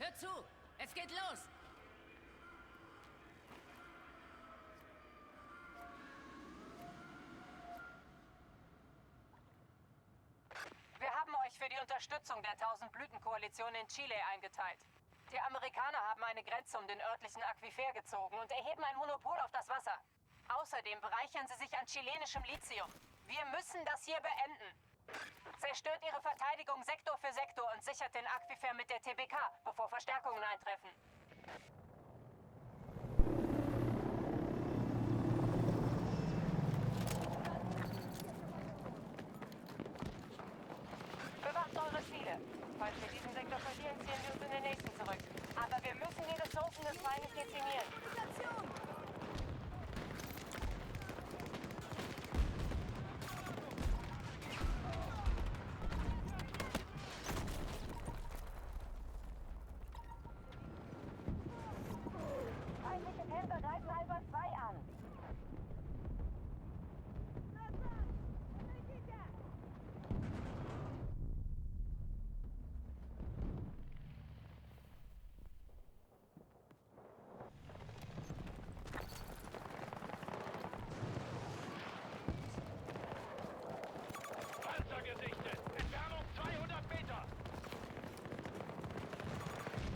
Hört zu! Es geht los! Wir haben euch für die Unterstützung der Tausendblütenkoalition in Chile eingeteilt. Die Amerikaner haben eine Grenze um den örtlichen Aquifer gezogen und erheben ein Monopol auf das Wasser. Außerdem bereichern sie sich an chilenischem Lithium. Wir müssen das hier beenden. Zerstört ihre Verteidigung Sektor für Sektor und sichert den Aquifer mit der TBK, bevor Verstärkungen eintreffen. Bewacht eure Ziele. Falls wir diesen Sektor verlieren, ziehen wir uns in den nächsten zurück. Aber wir müssen die Ressourcen des Feindes dezimieren. Feindliche Kämpfer greifen Alpha 2 an. Panzer gesichtet! Entfernung 200 Meter!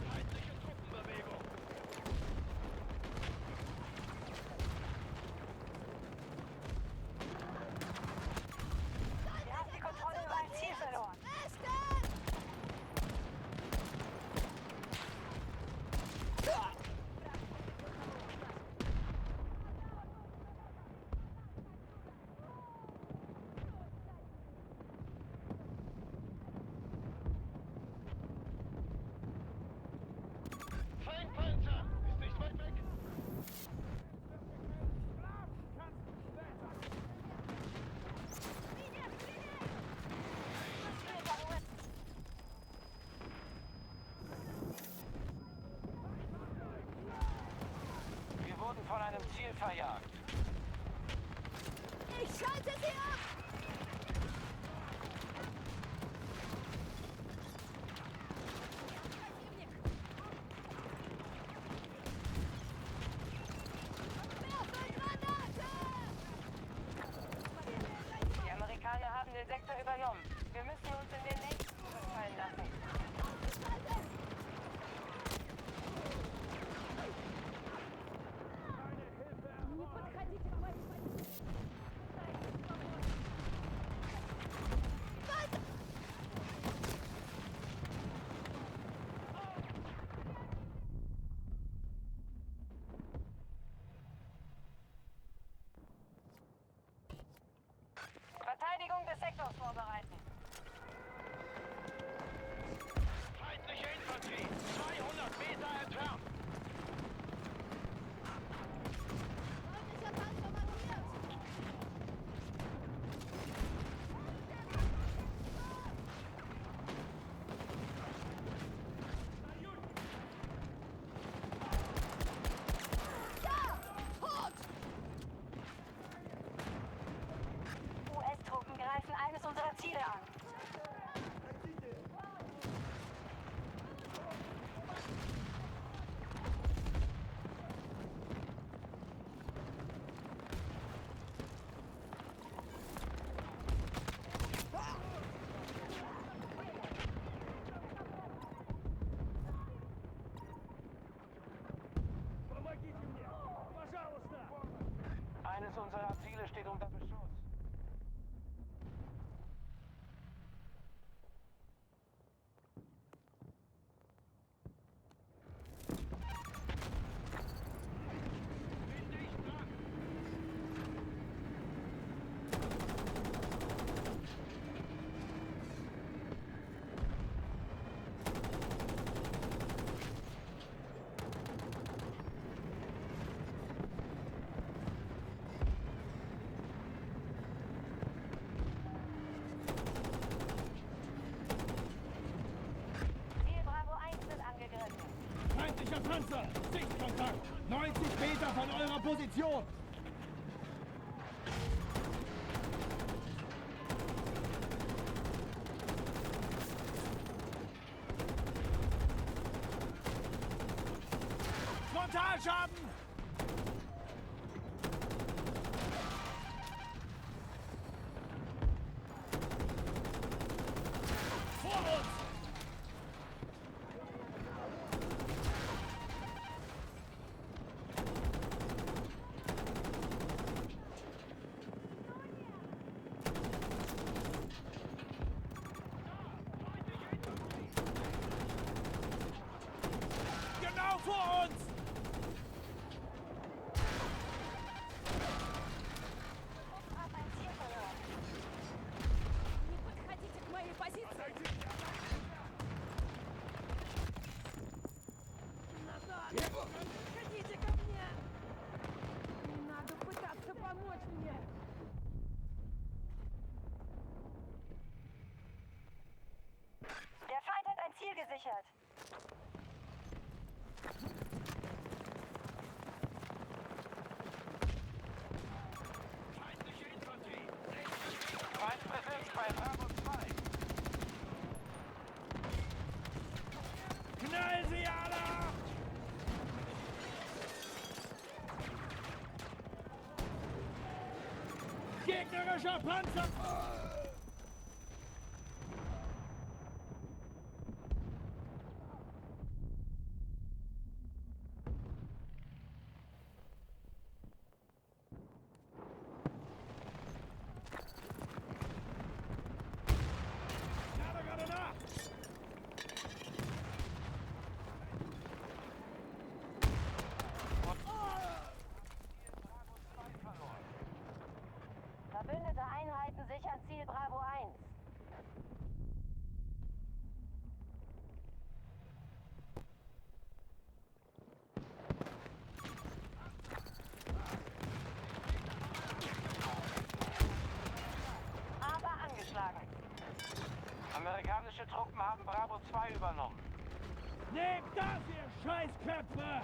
Feindliche Truppenbewegung! Ihr habt die Kontrolle über ein Ziel verloren. Feindpanzer! Ist nicht weit weg! Wir wurden von einem Ziel verjagt. Ich schalte sie ab! Werfe Granate! Die Amerikaner haben den Sektor übernommen. Wir müssen uns in den nächsten zurückfallen lassen. Verteidigung des Sektors vorbereiten. Feindliche Infanterie! 200 Meter entfernt! Feindlicher Panzer markiert! Ja! Tot! US-Truppen greifen eines unserer Ziele an. Eines unserer Ziele steht unter Beschuss. Bin dicht dran! Ziel Bravo 1 wird angegriffen. Feindlicher Panzer! Sichtkontakt! 90 Meter von eurer Position! Frontalschaden! Vor uns! Genau vor uns! Не подходите к моей позиции! Назад! Подходите ко мне! Надо пытаться помочь мне! Der Feind hat ein Ziel gesichert. Feindliche Infanterie. Feindpräsenz bei Bravo 2. Knall sie alle! Gegnerischer Panzer! Gerade nach! Verbündete Einheiten sichern Ziel Bravo 1. Aber angeschlagen. Amerikanische Truppen haben Bravo 2 übernommen. Nehmt das, ihr Scheißköpfe!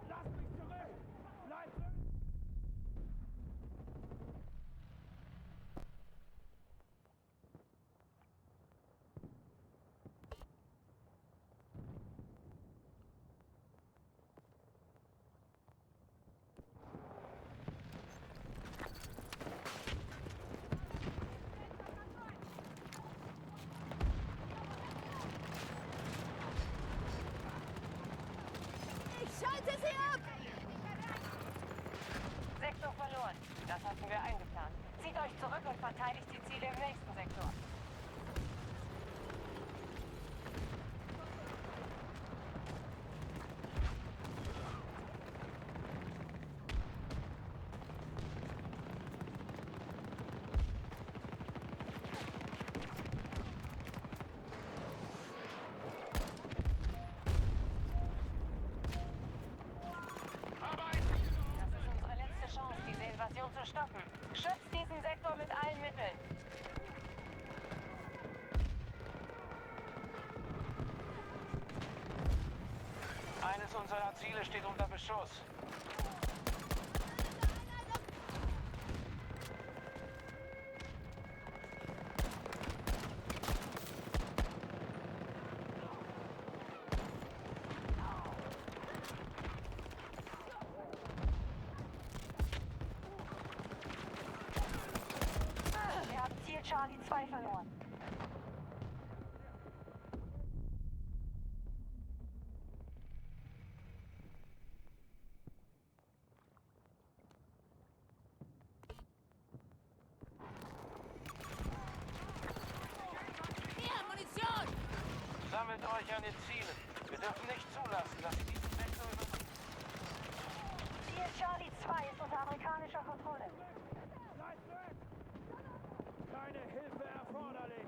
Lasst mich zurück! Bleibt zurück! Ich schalte sie ab! Sektor verloren. Das hatten wir eingeplant. Zieht euch zurück und verteidigt die Ziele im nächsten Sektor. Das ist unsere letzte Chance, diese Invasion zu stoppen. Schützt diesen Sektor mit allen Mitteln. Eines unserer Ziele steht unter Beschuss. Wir haben Ziel Charlie 2 verloren. Mehr Munition! Sammelt euch an den Zielen. Wir dürfen nicht zulassen, dass sie diesen Sektor übernehmen. Ziel Charlie 2 ist unter amerikanischer Kontrolle. Bleibt weg! Keine Hilfe erforderlich!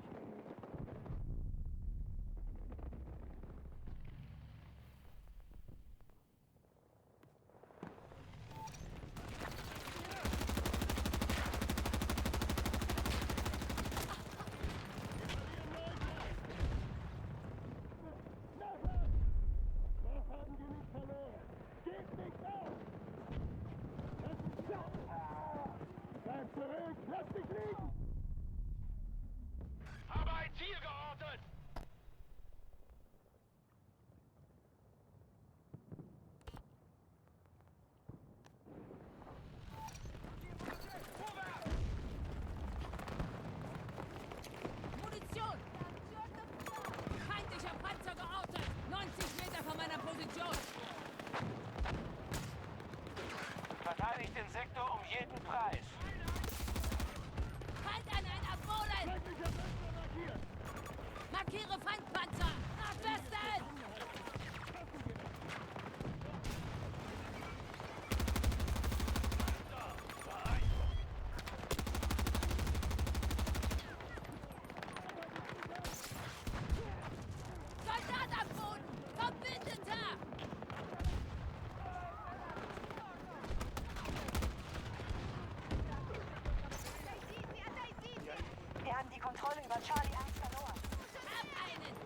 Wir haben genug verloren! Geht nicht Verteidigt den Sektor um jeden Preis. Feind an einer Polen! Markiere Feindpanzer! Nach Westen! Soldat am Boden! Verbündeter! Wir haben die Kontrolle über Charlie 1 verloren. Hab einen!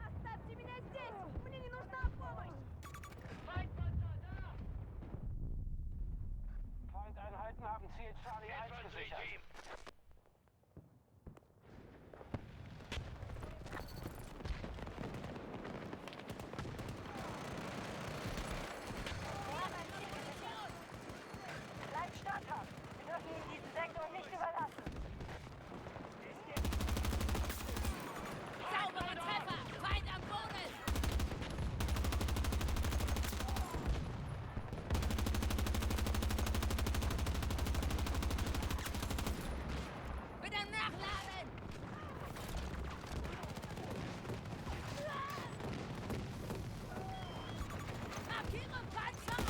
Оставьте меня здесь! Мне не нужна помощь! Feindeinheiten haben Ziel Charlie 1 gesichert. Bleibt standhaft. Wir dürfen Ihnen diesen Sektor nicht überlassen. Saubere Treffer! Feind am Boden! Bitte nachladen! Markiere Panzer!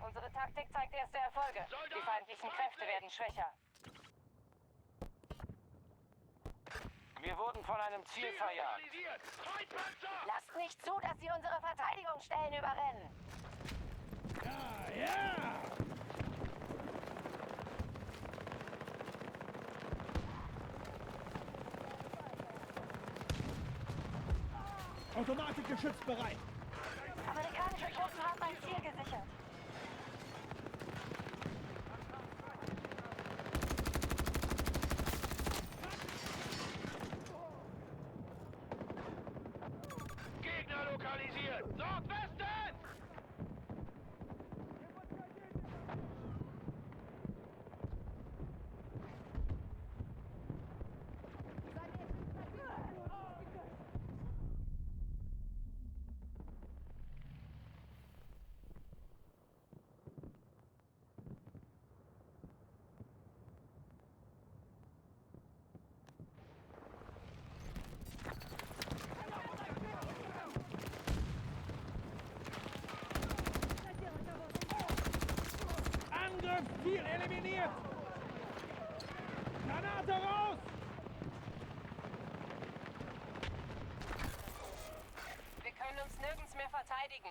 Unsere Taktik zeigt erste Erfolge. Die feindlichen Kräfte werden schwächer. Wir wurden von einem Ziel verjagt. Lasst nicht zu, dass sie unsere Verteidigungsstellen überrennen. Ja, ja! Automatikgeschütz bereit. Amerikanische Truppen haben ein Ziel gesichert. Gegner lokalisiert! Nordwesten! Angriffsziel eliminiert! Granate raus! Wir können uns nirgends mehr verteidigen.